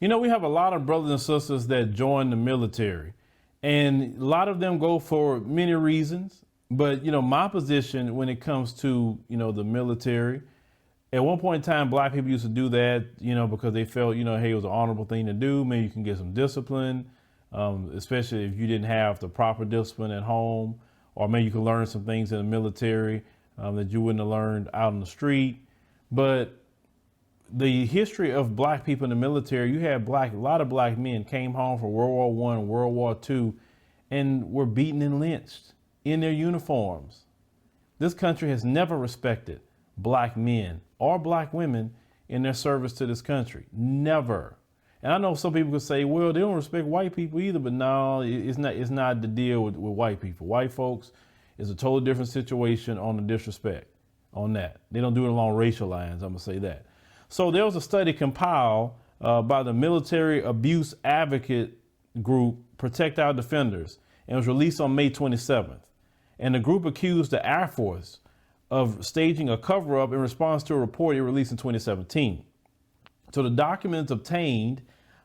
You know, we have a lot of brothers and sisters that join the military, and a lot of them go for many reasons. But, you know, my position when it comes to, you know, the military, at one point in time, black people used to do that, you know, because they felt, you know, hey, it was an honorable thing to do. Maybe you can get some discipline, especially if you didn't have the proper discipline at home, or maybe you could learn some things in the military that you wouldn't have learned out in the street. But the history of black people in the military, you had a lot of black men came home from World War I, World War II, and were beaten and lynched in their uniforms. This country has never respected black men or black women in their service to this country. Never. And I know some people could say, well, they don't respect white people either, but no, it's not the deal with white people. White folks is a totally different situation on the disrespect on that. They don't do it along racial lines, I'm gonna say that. So there was a study compiled by the Military Abuse Advocate Group, Protect Our Defenders, and it was released on May 27th. And the group accused the Air Force of staging a cover-up in response to a report it released in 2017. So the documents obtained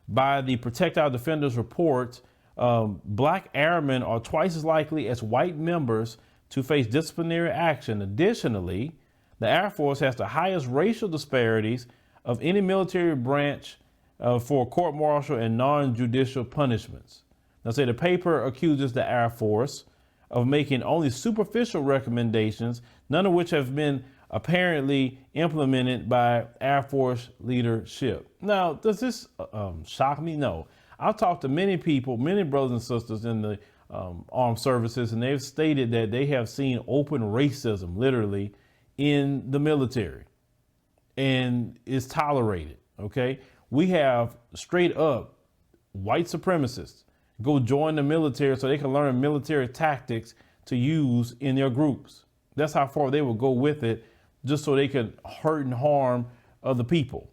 by the Protect Our Defenders report, black airmen are twice as likely as white members to face disciplinary action. Additionally, the Air Force has the highest racial disparities of any military branch for court-martial and non-judicial punishments. Now, say the paper accuses the Air Force of making only superficial recommendations, none of which have been apparently implemented by Air Force leadership. Now, does this shock me? No. I've talked to many people, many brothers and sisters in the armed services, and they've stated that they have seen open racism, literally, in the military, and it's tolerated. Okay, we have straight up white supremacists go join the military so they can learn military tactics to use in their groups. That's how far they will go with it, just so they can hurt and harm other people.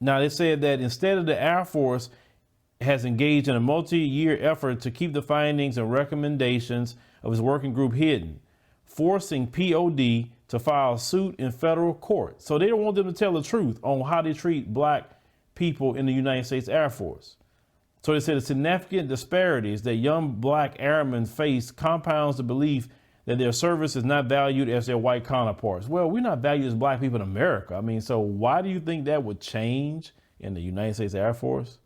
Now, they said that instead of the Air Force has engaged in a multi-year effort to keep the findings and recommendations of its working group hidden, forcing POD to file suit in federal court. So they don't want them to tell the truth on how they treat black people in the United States Air Force. So they said the significant disparities that young black airmen face compounds the belief that their service is not valued as their white counterparts. Well, we're not valued as black people in America. I mean, so why do you think that would change in the United States Air Force?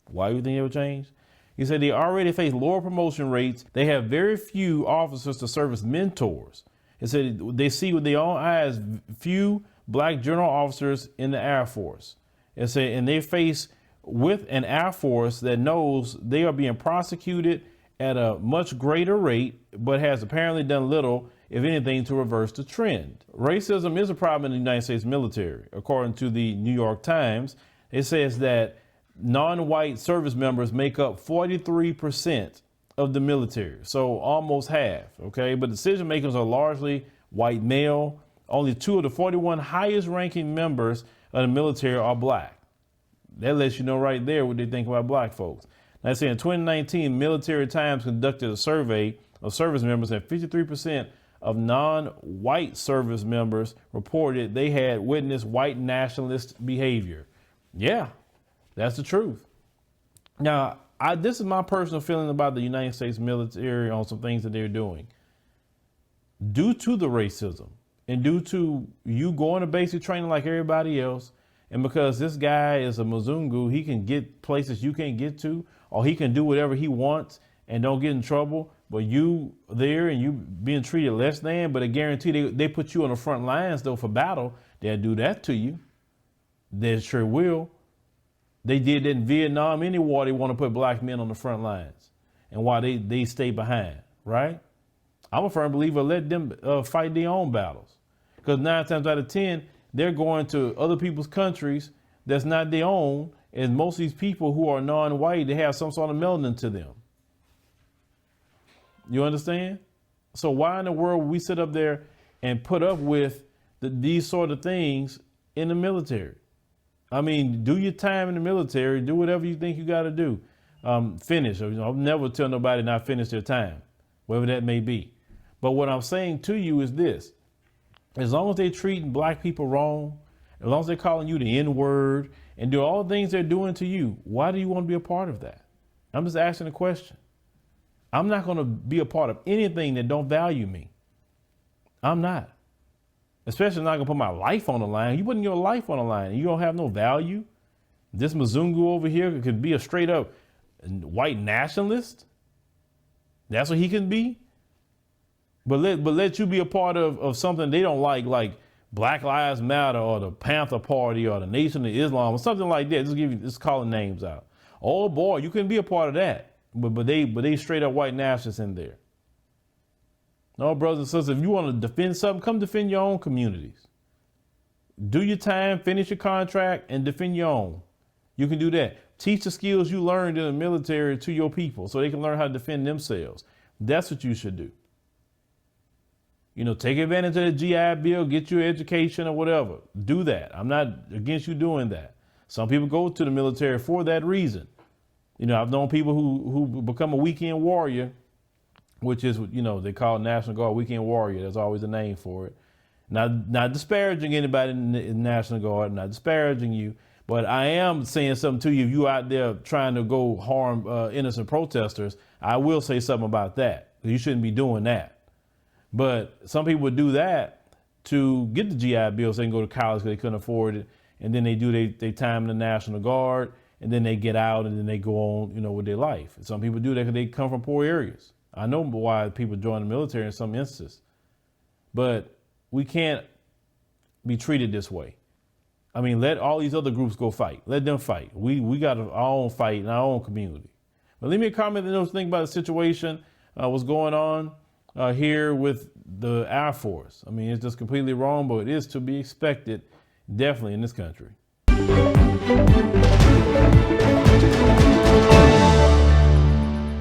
Why do you think it would change? He said they already face lower promotion rates. They have very few officers to serve as mentors. He said they see with their own eyes few black general officers in the Air Force. And they face with an Air Force that knows they are being prosecuted at a much greater rate, but has apparently done little, if anything, to reverse the trend. Racism is a problem in the United States military. According to the New York Times, it says that non-white service members make up 43% of the military, so almost half, okay? But decision makers are largely white male. Only 2 of the 41 highest ranking members of the military are black. That lets you know right there what they think about black folks. Now, say in 2019, Military Times conducted a survey of service members, and 53% of non-white service members reported they had witnessed white nationalist behavior. Yeah, that's the truth. Now, this is my personal feeling about the United States military on some things that they're doing. Due to the racism and due to you going to basic training like everybody else, and because this guy is a Mzungu, he can get places you can't get to, or he can do whatever he wants and don't get in trouble, but you there and you being treated less than, but I guarantee they put you on the front lines though for battle, they'll do that to you. They sure will. They did that in Vietnam. Any war, they want to put black men on the front lines and why they stay behind, right? I'm a firm believer, let them fight their own battles, because 9 times out of 10, they're going to other people's countries that's not their own. And most of these people who are non-white, they have some sort of melanin to them. You understand? So why in the world would we sit up there and put up with these sort of things in the military? I mean, do your time in the military, do whatever you think you got to do. Finish. I'll never tell nobody not finish their time, whatever that may be. But what I'm saying to you is this: as long as they're treating black people wrong, as long as they're calling you the N-word, and do all the things they're doing to you, why do you want to be a part of that? I'm just asking a question. I'm not going to be a part of anything that don't value me. I'm not. Especially not going to put my life on the line. You putting your life on the line and you don't have no value. This Mzungu over here could be a straight up white nationalist. That's what he can be. But let you be a part of something they don't like Black Lives Matter or the Panther Party or the Nation of Islam or something like that. Just calling names out. Oh boy, you couldn't be a part of that. But they straight up white nationalists in there. No, brothers and sisters, if you want to defend something, come defend your own communities. Do your time, finish your contract, and defend your own. You can do that. Teach the skills you learned in the military to your people so they can learn how to defend themselves. That's what you should do. You know, take advantage of the GI Bill, get your education or whatever. Do that. I'm not against you doing that. Some people go to the military for that reason. You know, I've known people who become a weekend warrior, which is, you know, they call National Guard weekend warrior. There's always a name for it. Not disparaging anybody in the National Guard, not disparaging you, but I am saying something to you. If you out there trying to go harm innocent protesters, I will say something about that. You shouldn't be doing that. But some people would do that to get the GI Bill so they can go to college because they couldn't afford it. And then they do their time in the National Guard, and then they get out and then they go on, you know, with their life. Some people do that because they come from poor areas. I know why people join the military in some instances, but we can't be treated this way. I mean, let all these other groups go fight. Let them fight. We got our own fight in our own community. But leave me a comment and those things about the situation, what's going on here with the Air Force. I mean, it's just completely wrong, but it is to be expected, definitely in this country.